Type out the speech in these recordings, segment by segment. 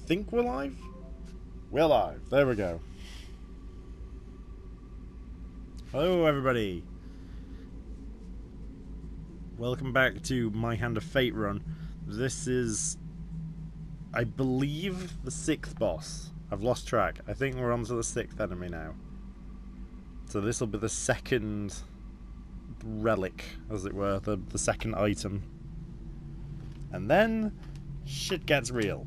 think we're live? We're live. There we go. Hello, everybody. Welcome back to My Hand of Fate run. This is, I believe, the 6th boss. I've lost track. I think we're on to the 6th enemy now. So this will be the second relic, as it were, the second item. And then, shit gets real.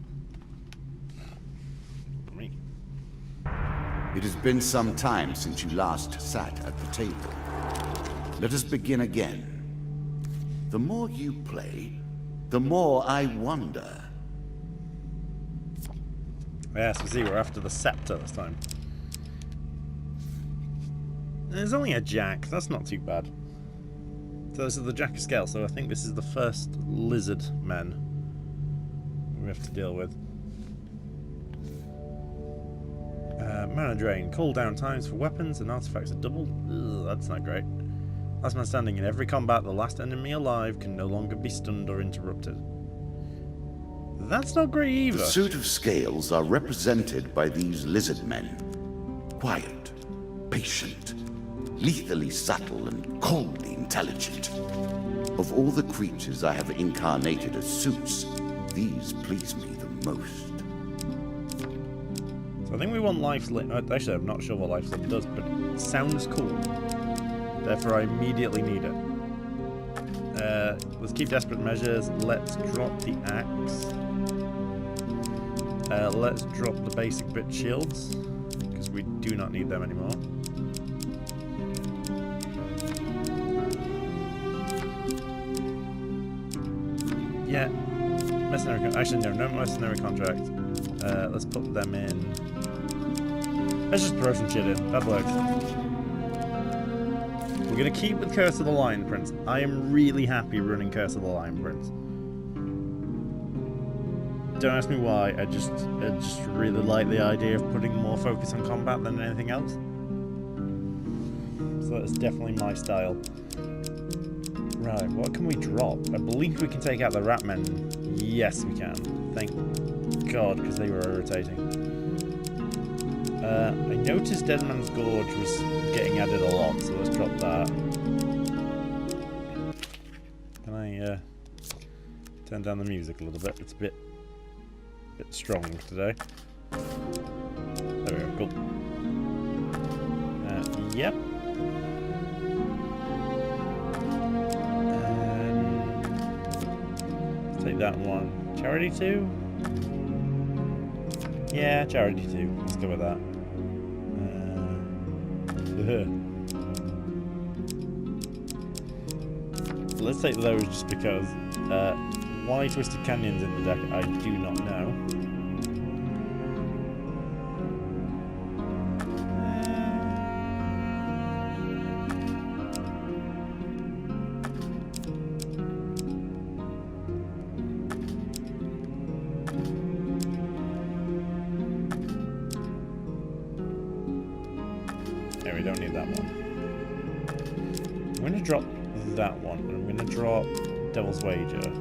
It has been some time since you last sat at the table. Let us begin again. The more you play, the more I wonder. Yes, we see we're after the Scepter this time. There's only a Jack, that's not too bad. So this is the Jack of Scale, so I think this is the first lizard men we have to deal with. Mana drain. Cooldown times for weapons and artifacts are doubled. Ugh, that's not great. Last man standing in every combat, the last enemy alive can no longer be stunned or interrupted. That's not great either. The suit of scales are represented by these lizard men. Quiet, patient, lethally subtle and coldly intelligent. Of all the creatures I have incarnated as suits, these please me the most. I think we want life slip. Actually, I'm not sure what life slip does, but it sounds cool. Therefore, I immediately need it. Let's keep desperate measures. Let's drop the axe. Let's drop the basic bit shields, because we do not need them anymore. Yeah. Mercenary. Actually, no mercenary contract. Let's put them in. Let's just throw some shit in. That works. We're going to keep with Curse of the Lion Prince. I am really happy running Curse of the Lion Prince. Don't ask me why. I just really like the idea of putting more focus on combat than anything else. So that's definitely my style. Right, what can we drop? I believe we can take out the Ratmen. Yes, we can. Thank God, because they were irritating. I noticed Dead Man's Gorge was getting added a lot, so let's drop that. Can I turn down the music a little bit? It's a bit strong today. There we go, cool. Yep. Take that one. Charity 2? Yeah, Charity 2. Let's go with that. Let's take those just because. Why Twisted Canyon's in the deck, I do not know. Yeah, we don't need that one. I'm going to drop that one, but I'm going to drop Devil's Wager.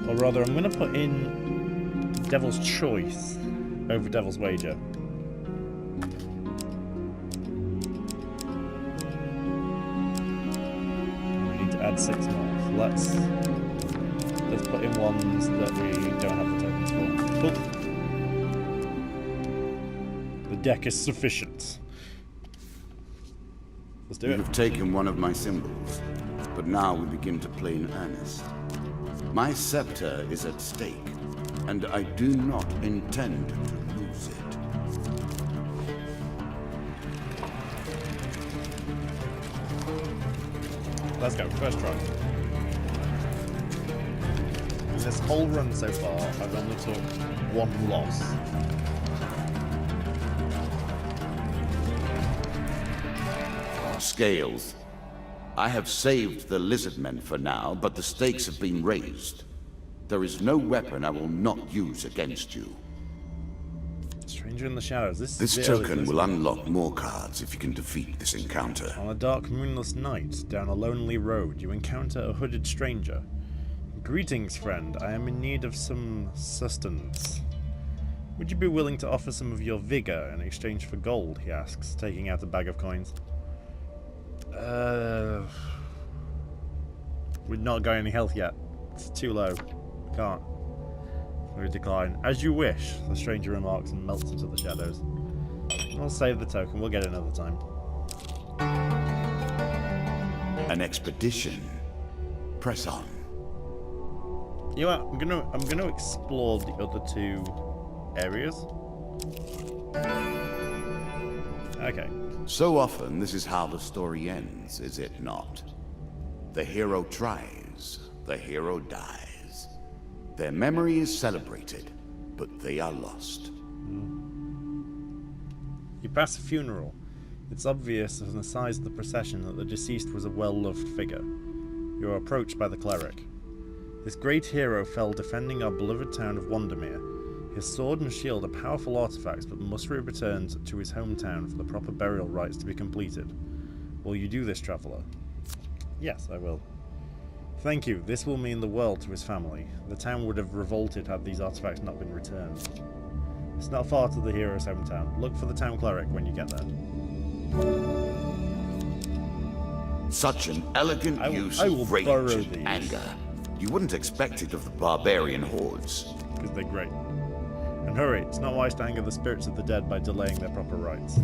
Or rather, I'm going to put in Devil's Choice over Devil's Wager. We need to add 6 more. So let's put in ones that we don't have the tokens for. Cool. The deck is sufficient. Let's do it. You have taken one of my symbols, but now we begin to play in earnest. My scepter is at stake, and I do not intend to lose it. Let's go, first try. In this whole run so far, I've only took 1 loss. Scales. I have saved the lizard men for now, but the stakes have been raised. There is no weapon I will not use against you. Stranger in the Shadows. This token will unlock more cards if you can defeat this encounter. On a dark, moonless night, down a lonely road, you encounter a hooded stranger. Greetings, friend. I am in need of some sustenance. Would you be willing to offer some of your vigor in exchange for gold? He asks, taking out a bag of coins. We're not got any health yet. It's too low. Can't. We decline. As you wish, the stranger remarks and melts into the shadows. I'll save the token. We'll get it another time. An expedition. Press on. You know what? I'm gonna explore the other two areas. Okay. So often, this is how the story ends, is it not? The hero tries, the hero dies. Their memory is celebrated, but they are lost. You pass a funeral. It's obvious from the size of the procession that the deceased was a well-loved figure. You are approached by the cleric. This great hero fell defending our beloved town of Wandermere. His sword and shield are powerful artifacts, but must be returned to his hometown for the proper burial rites to be completed. Will you do this, traveller? Yes, I will. Thank you. This will mean the world to his family. The town would have revolted had these artifacts not been returned. It's not far to the hero's hometown. Look for the town cleric when you get there. Such an elegant use of rage and anger. You wouldn't expect it of the barbarian hordes. Because they're great. And hurry, it's not wise to anger the spirits of the dead by delaying their proper rites.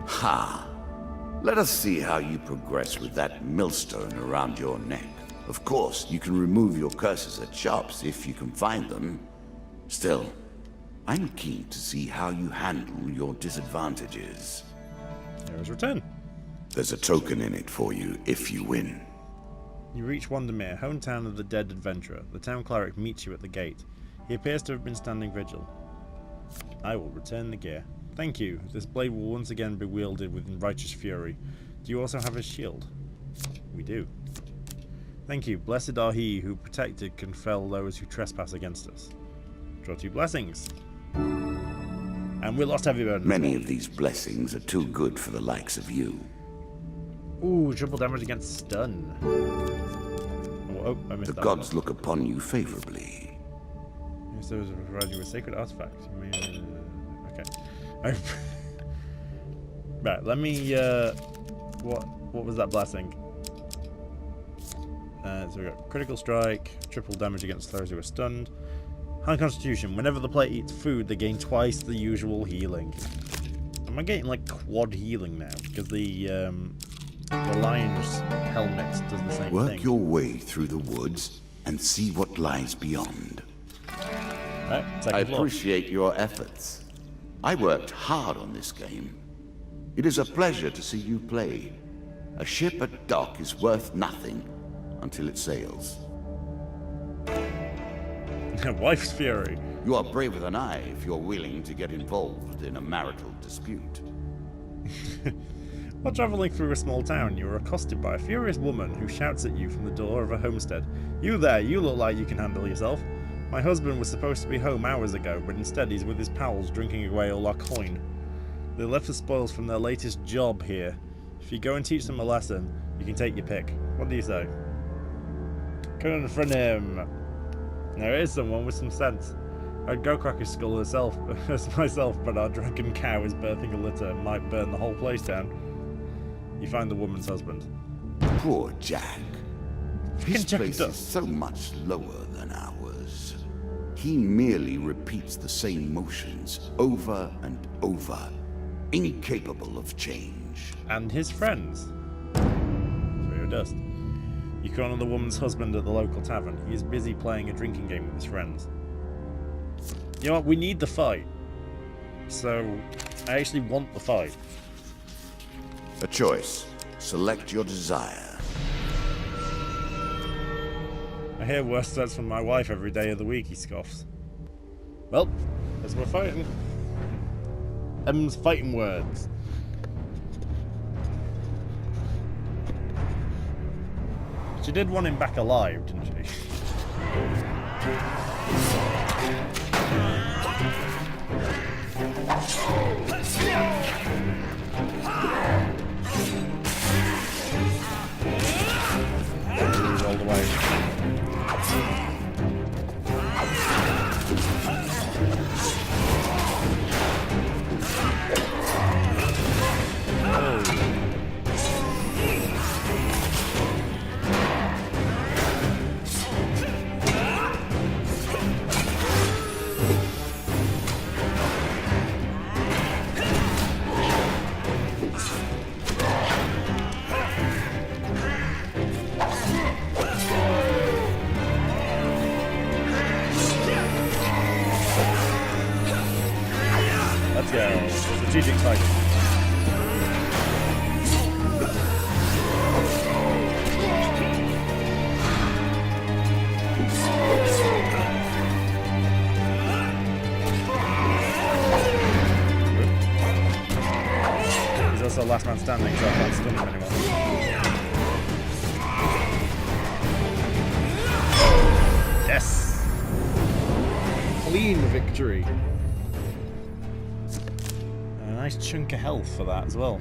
Ha! Let us see how you progress with that millstone around your neck. Of course, you can remove your curses at shops if you can find them. Still, I'm keen to see how you handle your disadvantages. Hero's return. There's a token in it for you if you win. You reach Wandermere, hometown of the dead adventurer. The town cleric meets you at the gate. He appears to have been standing vigil. I will return the gear. Thank you. This blade will once again be wielded with righteous fury. Do you also have his shield? We do. Thank you. Blessed are he who protected can fell those who trespass against us. Draw 2 blessings. And we lost heavy burden. Many of these blessings are too good for the likes of you. Ooh, triple damage against stun. Oh, I missed the that. The gods look upon you favorably. So it provide you with sacred artifacts. Okay. Right, let me what was that blessing? So we got critical strike, triple damage against those who are stunned. High constitution. Whenever the player eats food, they gain twice the usual healing. Am I getting like quad healing now? Because the lion's helmet does the same thing. Work your way through the woods and see what lies beyond. Right, I appreciate your efforts. I worked hard on this game. It is a pleasure to see you play. A ship at dock is worth nothing until it sails. Wife's fury. You are braver than I if you're willing to get involved in a marital dispute. While traveling through a small town, you are accosted by a furious woman who shouts at you from the door of a homestead. You there, you look like you can handle yourself. My husband was supposed to be home hours ago, but instead he's with his pals drinking away all our coin. They left the spoils from their latest job here. If you go and teach them a lesson, you can take your pick. What do you say? Confront him. There is someone with some sense. I'd go crack his skull myself, but our drunken cow is birthing a litter and might burn the whole place down. You find the woman's husband. Poor Jack. His place is so much lower than ours. He merely repeats the same motions over and over, incapable of change. And his friends. Through dust. You corner the woman's husband at the local tavern. He is busy playing a drinking game with his friends. You know what? We need the fight. So, I actually want the fight. A choice. Select your desire. I hear worse words from my wife every day of the week, he scoffs. Well, as we're fighting. M's fighting words. She did want him back alive, didn't she? go. Strategic fighting. He's also last man standing, so I can't stun him anymore. Yes! Clean victory. And a nice chunk of health for that as well.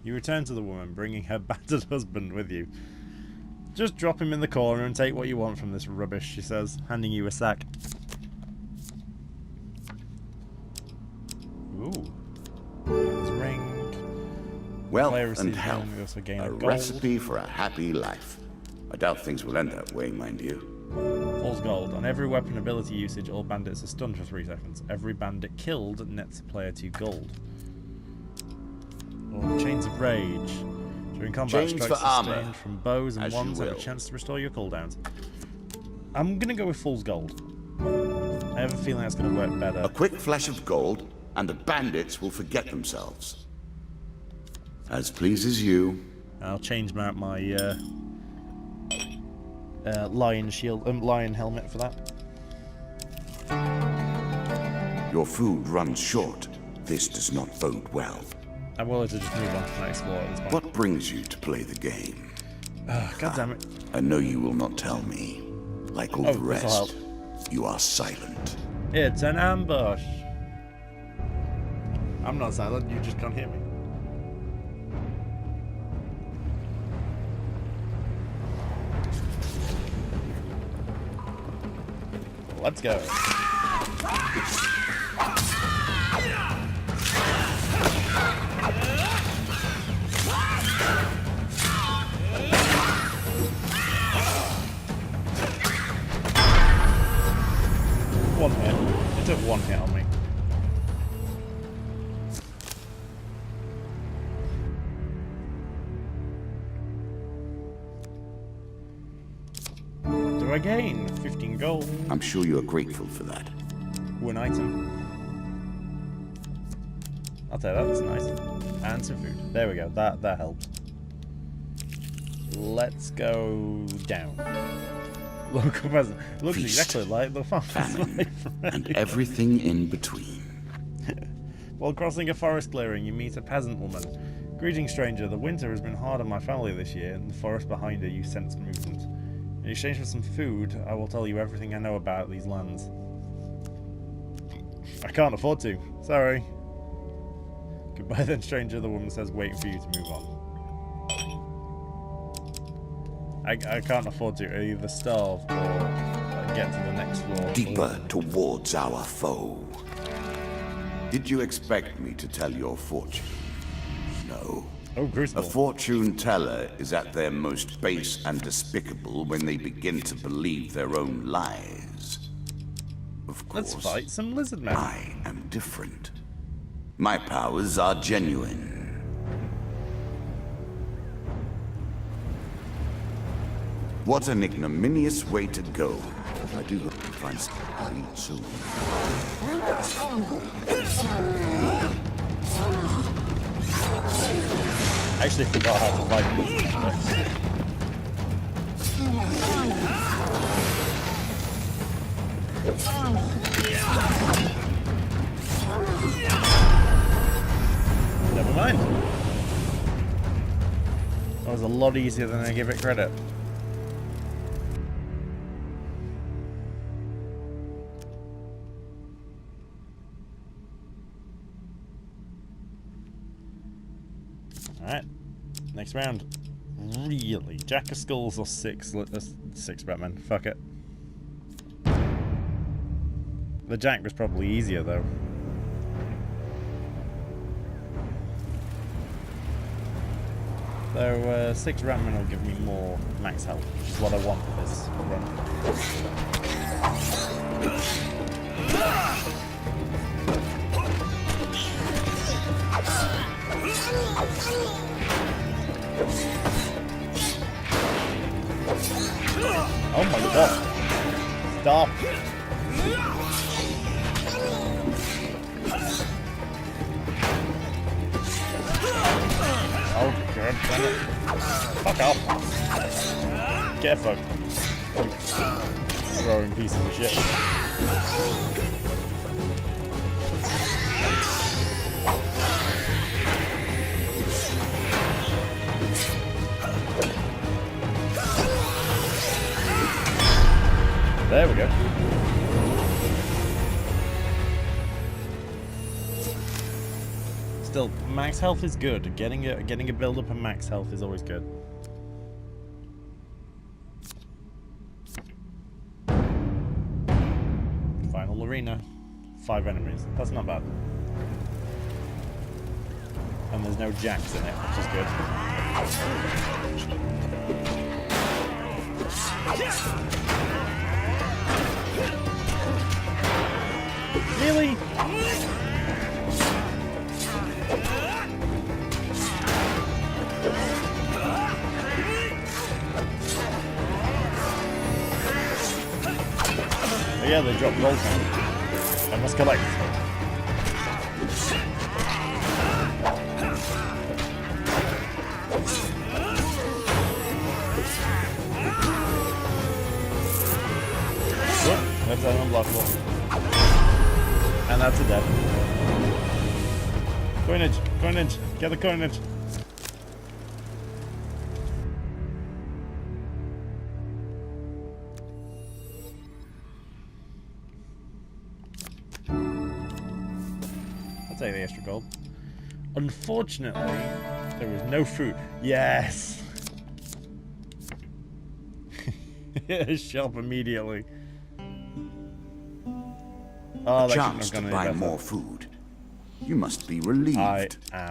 You return to the woman, bringing her battered husband with you. Just drop him in the corner and take what you want from this rubbish, she says, handing you a sack. Ooh. His ring. Wealth Player and receives health, one, we also gain a a gold. recipe for a happy life. I doubt things will end that way, mind you. Falls gold. On every weapon ability usage, all bandits are stunned for 3 seconds. Every bandit killed nets a player 2 gold. Or Chains of Rage. During combat, Chains strikes for armor, sustained from bows and as you wands have a will. chance to restore your cooldowns. I'm gonna go with Fool's Gold. I have a feeling that's gonna work better. A quick flash of gold, and the bandits will forget themselves. As pleases you. I'll change my lion shield, lion helmet for that. Your food runs short. This does not bode well. I'm willing to just move on to the next floor at this point. What brings you to play the game? God damn it. I know you will not tell me. Like all the this'll rest, help. you are silent. It's an ambush. I'm not silent, you just can't hear me. Let's go. One hit. It took one hit on me. What do I gain? 15 gold. I'm sure you are grateful for that. One item. I'll tell you, that's nice. And some food. There we go. That helped. Let's go down. Local peasant. Looks Feast, exactly like the farmer's famine, life. and everything in between. While crossing a forest clearing, you meet a peasant woman. Greeting, stranger. The winter has been hard on my family this year. In the forest behind her, you sense movement. In exchange for some food, I will tell you everything I know about these lands. I can't afford to. Sorry. Goodbye then, stranger, the woman says, waiting for you to move on. I can't afford to either starve or get to the next floor. Deeper towards our foe. Did you expect me to tell your fortune? No. Oh, A Crucible. fortune teller is at their most base and despicable when they begin to believe their own lies. Of course, Let's fight some lizard men. I am different. My powers are genuine. What an ignominious way to go. I do hope to find something to eat soon. I actually forgot how to fight lizards. Never mind. That was a lot easier than I give it credit. Alright, next round. Really? Jack of Skulls or 6? 6 Batman. Fuck it. The Jack was probably easier though. So 6 Ratman will give me more max health, which is what I want for this run. Oh my god! Stop. Oh, God damn it. Fuck off. Get fucked. Throwing pieces of shit. There we go. Still, max health is good. Getting a build up in max health is always good. Final arena. 5 enemies. That's not bad. And there's no jacks in it, which is good. Really? Oh yeah, they dropped gold now. I must collect. Good. That's an unblockable. And that's a death. Coinage! Coinage! Get the coinage! I'll take the extra gold. Unfortunately, there was no food. Yes! Shop immediately. Oh, a chance to buy more food. You must be relieved. I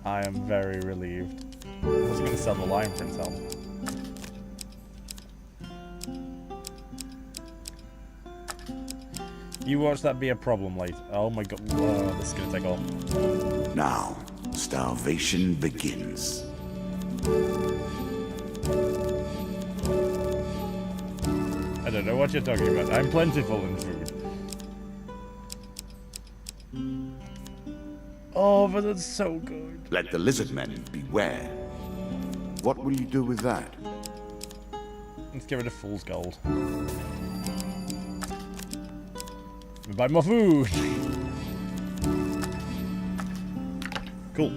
am very relieved. I was going to sell the lion for himself. You watch that be a problem later. Oh my god, whoa, this is going to take off. Now, starvation begins. I don't know what you're talking about. I'm plentiful in food. Oh, but that's so good. Let the lizard men beware. What will you do with that? Let's get rid of fool's gold. Buy more food. Cool.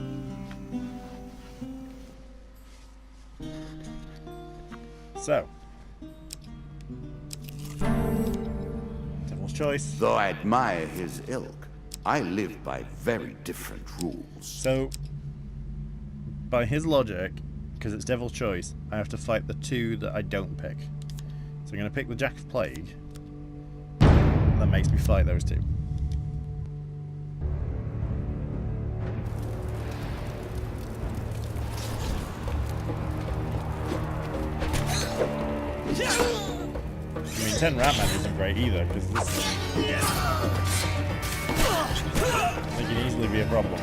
So. Devil's choice. Though I admire his ilk, I live by very different rules. So, by his logic, because it's Devil's Choice, I have to fight the 2 that I don't pick. So I'm going to pick the Jack of Plague. That makes me fight those 2. I mean, 10 Ratman isn't great either, because this... It can easily be a problem.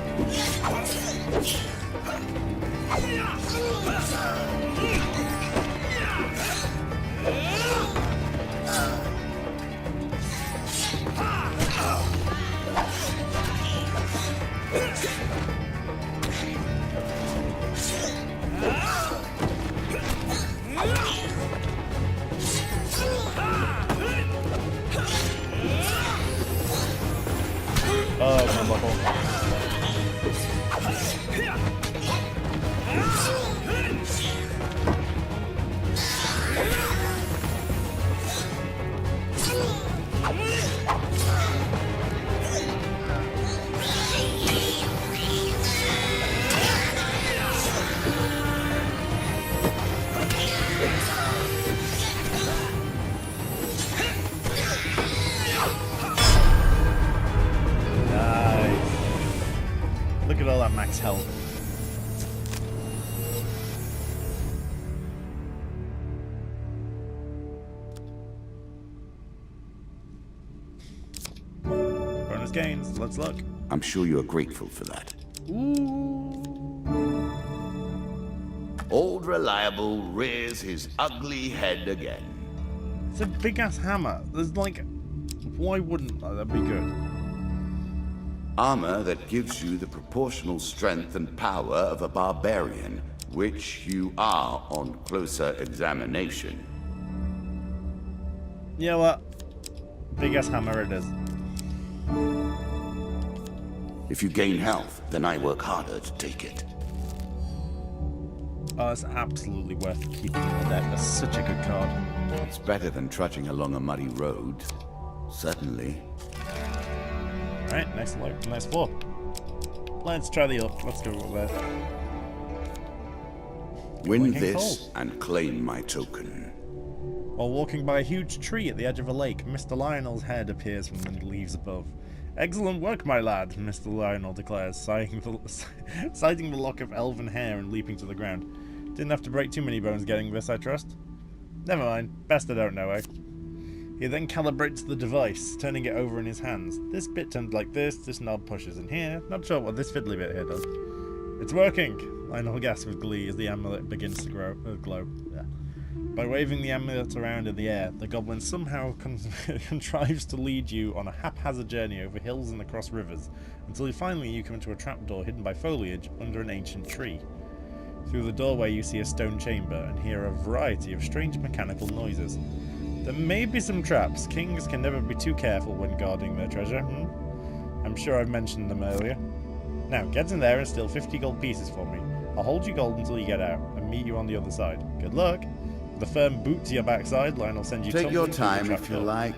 Oh, it's unbuckle. Look at all that max health. Bonus gains, let's look. I'm sure you're grateful for that. Ooh. Old Reliable rears his ugly head again. It's a big-ass hammer. There's like... Why wouldn't that? That'd be good. Armor that gives you the proportional strength and power of a barbarian, which you are on closer examination. You know what? Big-ass hammer it is. If you gain health, then I work harder to take it. Oh, it's absolutely worth keeping in the deck. That's such a good card. It's better than trudging along a muddy road. Certainly. Alright, nice floor. Let's try the up. Let's go over there. Win this and claim my token. While walking by a huge tree at the edge of a lake, Mr. Lionel's head appears from the leaves above. Excellent work, my lad, Mr. Lionel declares, sighting the lock of elven hair and leaping to the ground. Didn't have to break too many bones getting this, I trust. Never mind. Best I don't know, eh? He then calibrates the device, turning it over in his hands. This bit turns like this knob pushes in here. Not sure what this fiddly bit here does. It's working! Lionel gasps with glee as the amulet begins to glow. Yeah. By waving the amulet around in the air, the goblin somehow contrives to lead you on a haphazard journey over hills and across rivers, until finally you come to a trapdoor hidden by foliage under an ancient tree. Through the doorway you see a stone chamber and hear a variety of strange mechanical noises. There may be some traps. Kings can never be too careful when guarding their treasure. I'm sure I've mentioned them earlier. Now, get in there and steal 50 gold pieces for me. I'll hold you gold until you get out, and meet you on the other side. Good luck! With a firm boot to your backside, Lionel sends you... Take your time if you like.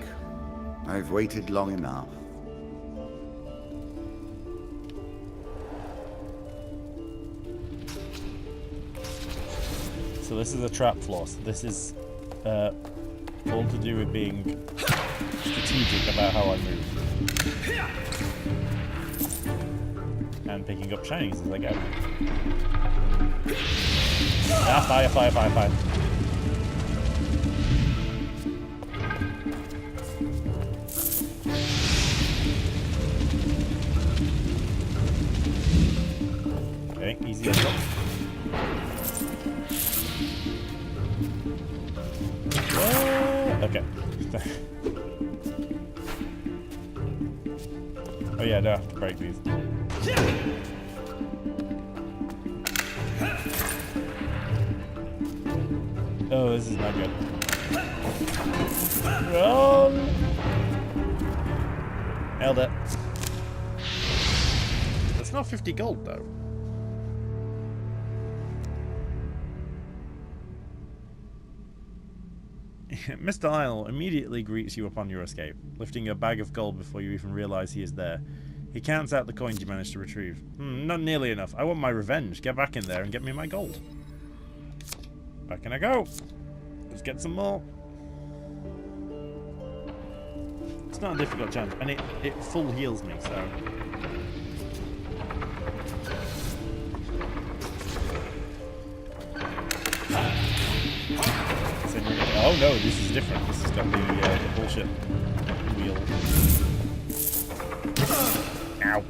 I've waited long enough. So this is a trap floor. So this is all to do with being strategic about how I move. And picking up shinies as I go. Ah, fire. Okay, easy as well. Okay. Oh yeah, I don't have to break these. Oh, this is not good. Run! Held it. That's not 50 gold though. Mr. Isle immediately greets you upon your escape, lifting a bag of gold before you even realise he is there. He counts out the coins you managed to retrieve. Not nearly enough. I want my revenge. Get back in there and get me my gold. Back in I go. Let's get some more. It's not a difficult challenge, and it full heals me, so... Oh no, this is different. This has got the bullshit wheel. Ow.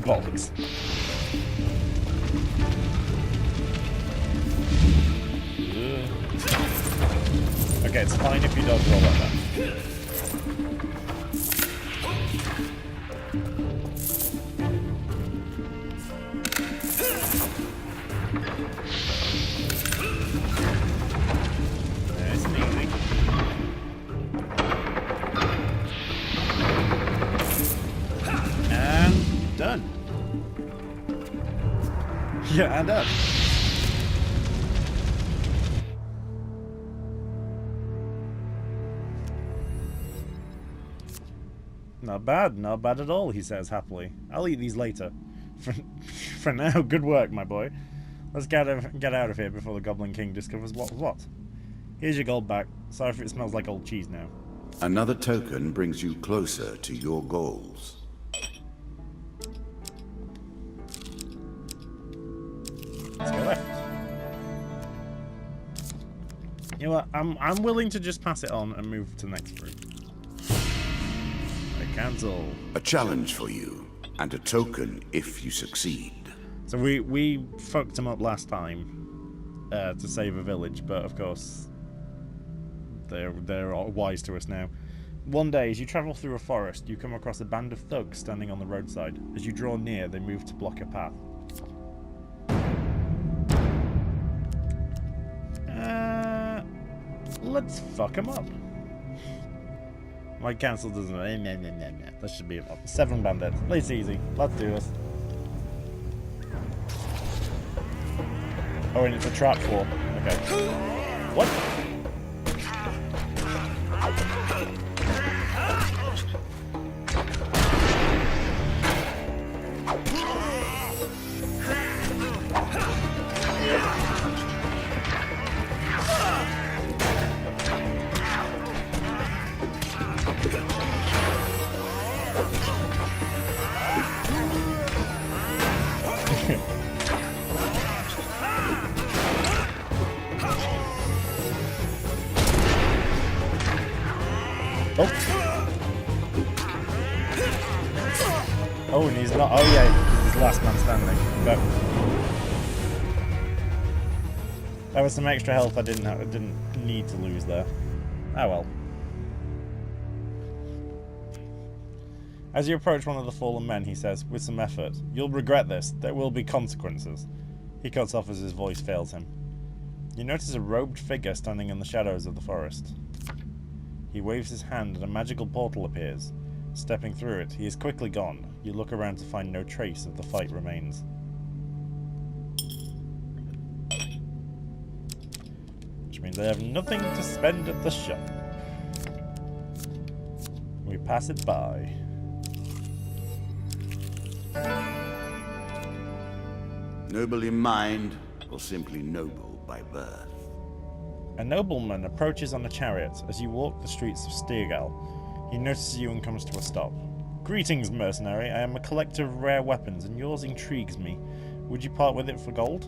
Bollocks. Okay, it's fine if you don't roll like that. Nice and easy. And done. Yeah, and done. Not bad at all, he says happily. I'll eat these later. For now, good work, my boy. Let's get out of here before the Goblin King discovers what was what. Here's your gold back. Sorry if it smells like old cheese now. Another token brings you closer to your goals. Let's go left. You know what? I'm willing to just pass it on and move to the next route. Cancel. A challenge for you, and a token if you succeed. So we fucked him up last time to save a village, but of course They're wise to us now. One day, as you travel through a forest, you come across a band of thugs standing on the roadside. As you draw near, they move to block your path. Let's fuck them up. My cancel doesn't. That should be about 7 bandits. It's easy. Let's do this. Oh, and it's a trap floor. Okay. What? Oh, and he's not. Oh yeah, he's last man standing. But that was some extra health I didn't need to lose there. Oh well. As you approach one of the fallen men, he says, with some effort, "You'll regret this. There will be consequences." He cuts off as his voice fails him. You notice a robed figure standing in the shadows of the forest. He waves his hand and a magical portal appears. Stepping through it, he is quickly gone. You look around to find no trace of the fight remains. Which means I have nothing to spend at the shop. We pass it by. Noble in mind, or simply noble by birth? A nobleman approaches on a chariot. As you walk the streets of Stirgal, he notices you and comes to a stop. "Greetings, mercenary. I am a collector of rare weapons, and yours intrigues me. Would you part with it for gold?"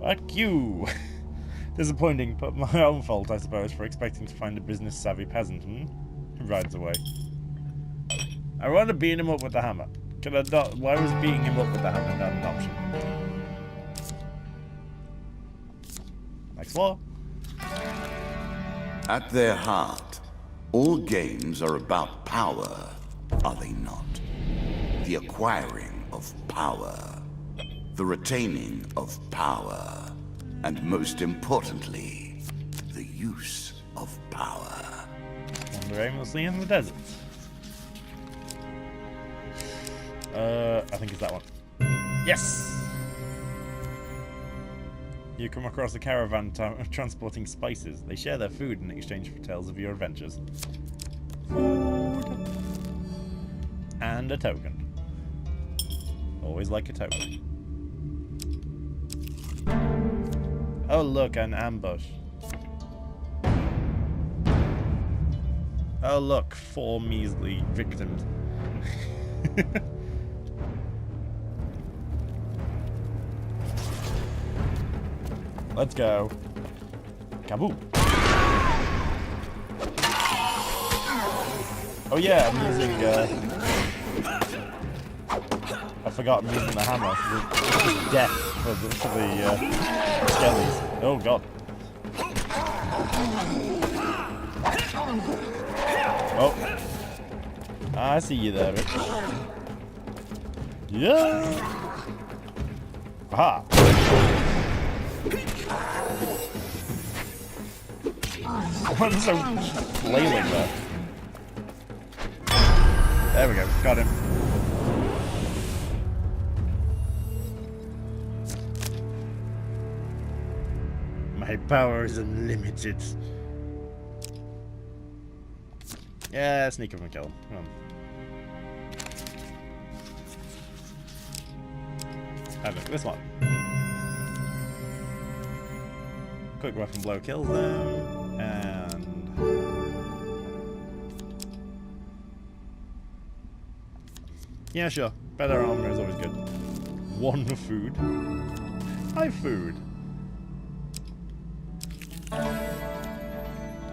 Fuck you! Disappointing, but my own fault, I suppose, for expecting to find a business-savvy peasant, He rides away. I want to beat him up with the hammer. Could I not? Why was beating him up with the hammer not an option? Next floor. At their heart, all games are about power, are they not? The acquiring of power, the retaining of power, and most importantly, the use of power. Wander aimlessly in the desert. I think it's that one. Yes! You come across a caravan transporting spices. They share their food in exchange for tales of your adventures. Food. And a token. Always like a token. Oh look, an ambush. Oh look, 4 measly victims. Let's go. Kaboom. Oh yeah, I'm using I forgot I'm using the hammer for the death for the skellies. Oh god. Oh. I see you there, Rich. Yeah. Aha. I'm so flailing there. There we go, got him. My power is unlimited. Yeah, sneak up and kill him. Come on. Have it. This one. Quick weapon blow kills them, and yeah, sure. Better armor is always good. 1 food. High food.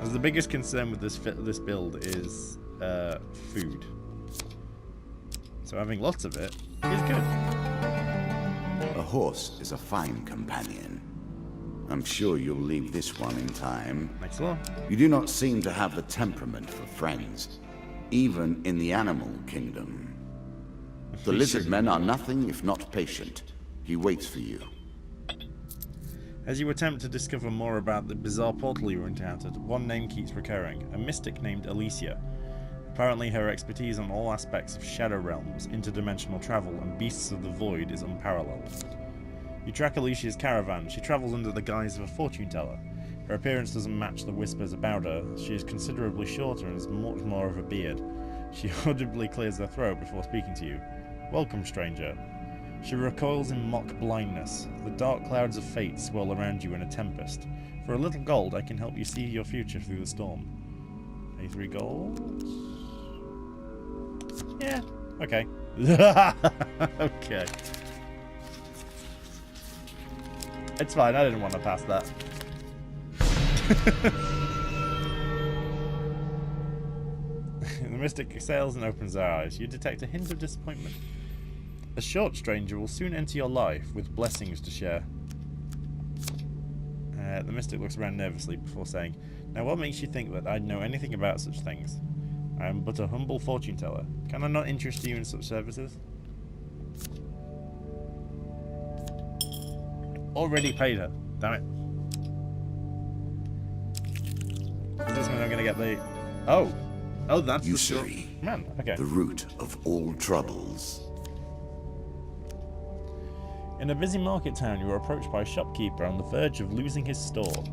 As the biggest concern with this build is food. So having lots of it is good. A horse is a fine companion. I'm sure you'll leave this one in time. Thanks a lot. You do not seem to have the temperament for friends, even in the animal kingdom. The lizard men are nothing if not patient. He waits for you. As you attempt to discover more about the bizarre portal you encountered, one name keeps recurring, a mystic named Alicia. Apparently her expertise on all aspects of shadow realms, interdimensional travel, and beasts of the void is unparalleled. You track Alicia's caravan. She travels under the guise of a fortune teller. Her appearance doesn't match the whispers about her. She is considerably shorter and has much more of a beard. She audibly clears her throat before speaking to you. Welcome, stranger. She recoils in mock blindness. The dark clouds of fate swirl around you in a tempest. For a little gold, I can help you see your future through the storm. Pay 3 gold? Yeah, okay. Okay. It's fine, I didn't want to pass that. The mystic exhales and opens her eyes. You detect a hint of disappointment. A short stranger will soon enter your life with blessings to share. The mystic looks around nervously before saying, "Now what makes you think that I know anything about such things? I am but a humble fortune teller. Can I not interest you in such services?" Already paid her. Damn it. Does this mean I'm gonna get the... Oh! Oh, that's the Usury, man, okay. the root of all troubles. In a busy market town, you are approached by a shopkeeper on the verge of losing his store.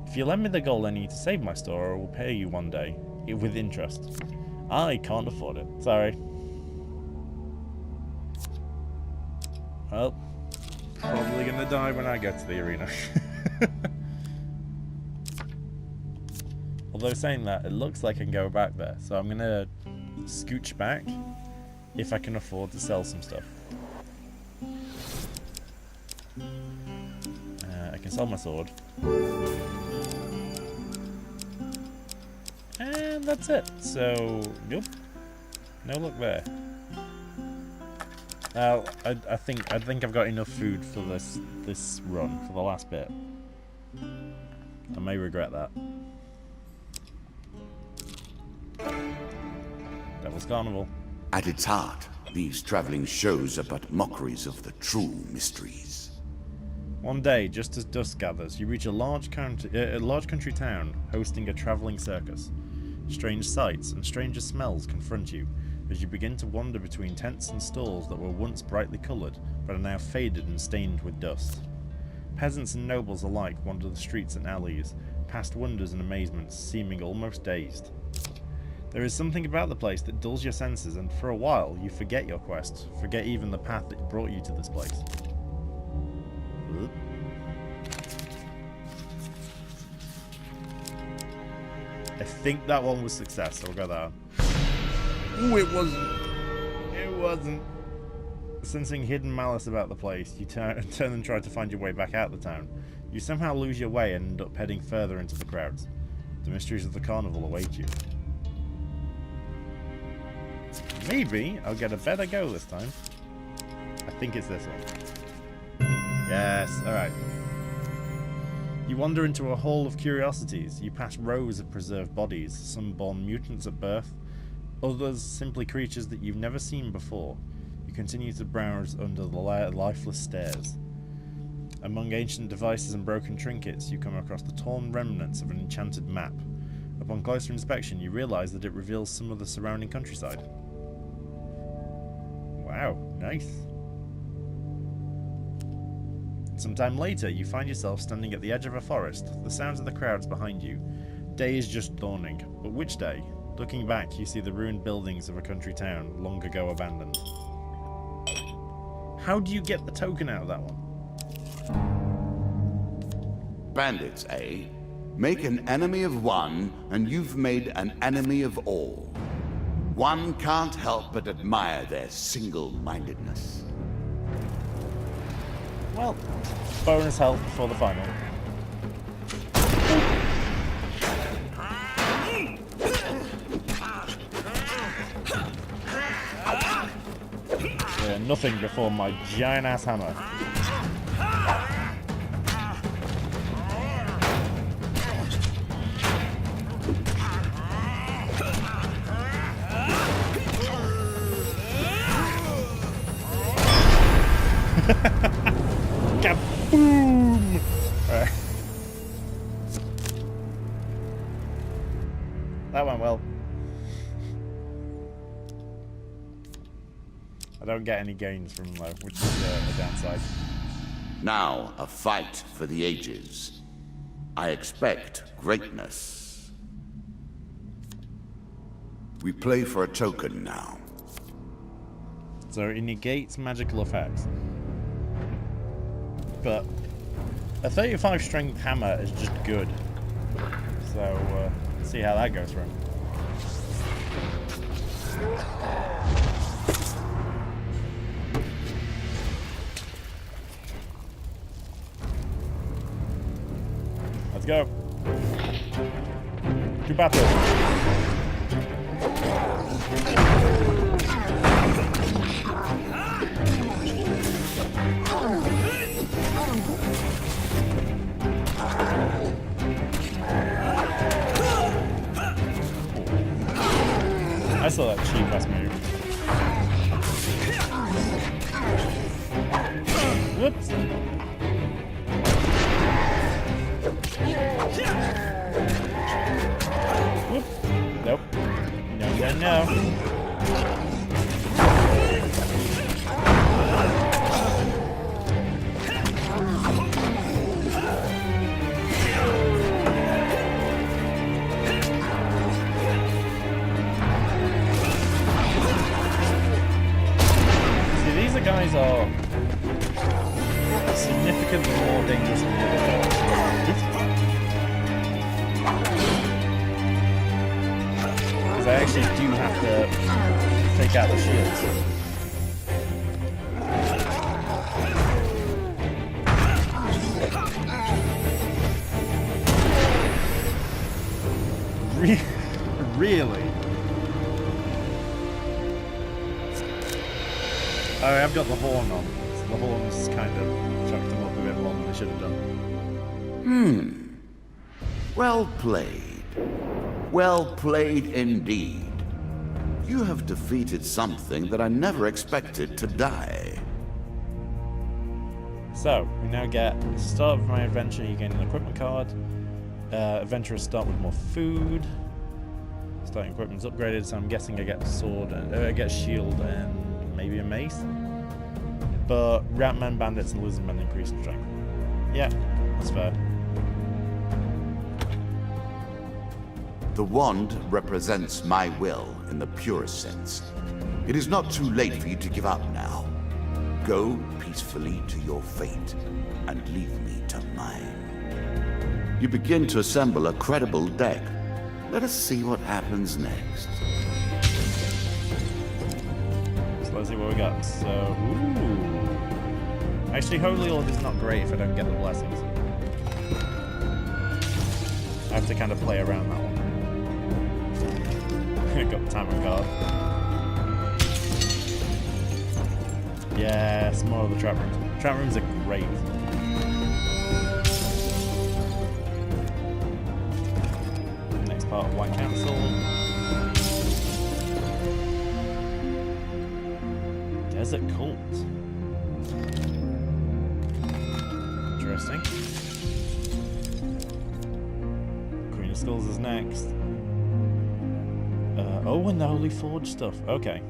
If you lend me the gold I need to save my store, I will pay you one day, with interest. I can't afford it. Sorry. Well, probably gonna die when I get to the arena. Although saying that, it looks like I can go back there, so I'm gonna scooch back if I can afford to sell some stuff. I can sell my sword. And that's it. So, nope. No luck there. I think I've got enough food for this run, for the last bit. I may regret that. Devil's Carnival. At its heart, these traveling shows are but mockeries of the true mysteries. One day, just as dusk gathers, you reach a large country town hosting a travelling circus. Strange sights and stranger smells confront you as you begin to wander between tents and stalls that were once brightly coloured but are now faded and stained with dust. Peasants and nobles alike wander the streets and alleys, past wonders and amazements, seeming almost dazed. There is something about the place that dulls your senses, and for a while you forget your quest, forget even the path that brought you to this place. I think that one was success, so we'll go there. Ooh, it wasn't. It wasn't. Sensing hidden malice about the place, you turn and try to find your way back out of the town. You somehow lose your way and end up heading further into the crowds. The mysteries of the carnival await you. Maybe I'll get a better go this time. I think it's this one. Yes, alright. You wander into a hall of curiosities. You pass rows of preserved bodies, some born mutants at birth, others simply creatures that you've never seen before. You continue to browse under the lifeless stairs. Among ancient devices and broken trinkets, you come across the torn remnants of an enchanted map. Upon closer inspection, you realize that it reveals some of the surrounding countryside. Wow, nice. Sometime later, you find yourself standing at the edge of a forest, the sounds of the crowds behind you. Day is just dawning, but which day? Looking back, you see the ruined buildings of a country town, long ago abandoned. How do you get the token out of that one? Bandits, eh? Make an enemy of one, and you've made an enemy of all. One can't help but admire their single-mindedness. Well, bonus health before the final. Yeah, nothing before my giant ass hammer. that went well. I don't get any gains from them, though, which is a downside. Now, a fight for the ages. I expect greatness. We play for a token now. So it negates magical effects. But a 35 strength hammer is just good. So, see how that goes for him. Let's go. To battle. I saw that cheap ass move. Whoops. Whoop. Nope. No, no, no. Guys are significantly more dangerous than the other guys. Because I actually do have to take out the shields. Really? Oh, I've got the horn on, so the horn's kind of chucked them up a bit more than they should have done. Well played. Well played indeed. You have defeated something that I never expected to die. So, we now get the start of my adventure. You gain an equipment card. Adventurers start with more food. Starting equipment's upgraded, so I'm guessing I get a sword, and I get a shield and maybe a mace. But Ratmen, Bandits, and Lizardmen increase in strength. Yeah, that's fair. The wand represents my will in the purest sense. It is not too late for you to give up now. Go peacefully to your fate and leave me to mine. You begin to assemble a credible deck. Let us see what happens next. Let's see what we got. So, ooh. Actually, Holy Order is not great if I don't get the blessings. I have to kind of play around that one. Got the Tavern card. Yes, more of the trap rooms. Trap rooms are great. Next part of White Council. Desert Cult. Interesting. Queen of Skulls is next. Oh, and the Holy Forge stuff. Okay.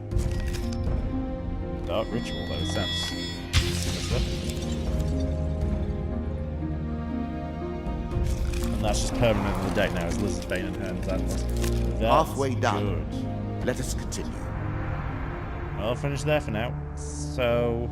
Dark Ritual, that makes sense. And that's just permanent in the deck now, as Lizard Bane and Herm's Atlas. Halfway done. Good. Let us continue. I'll finish there for now. So,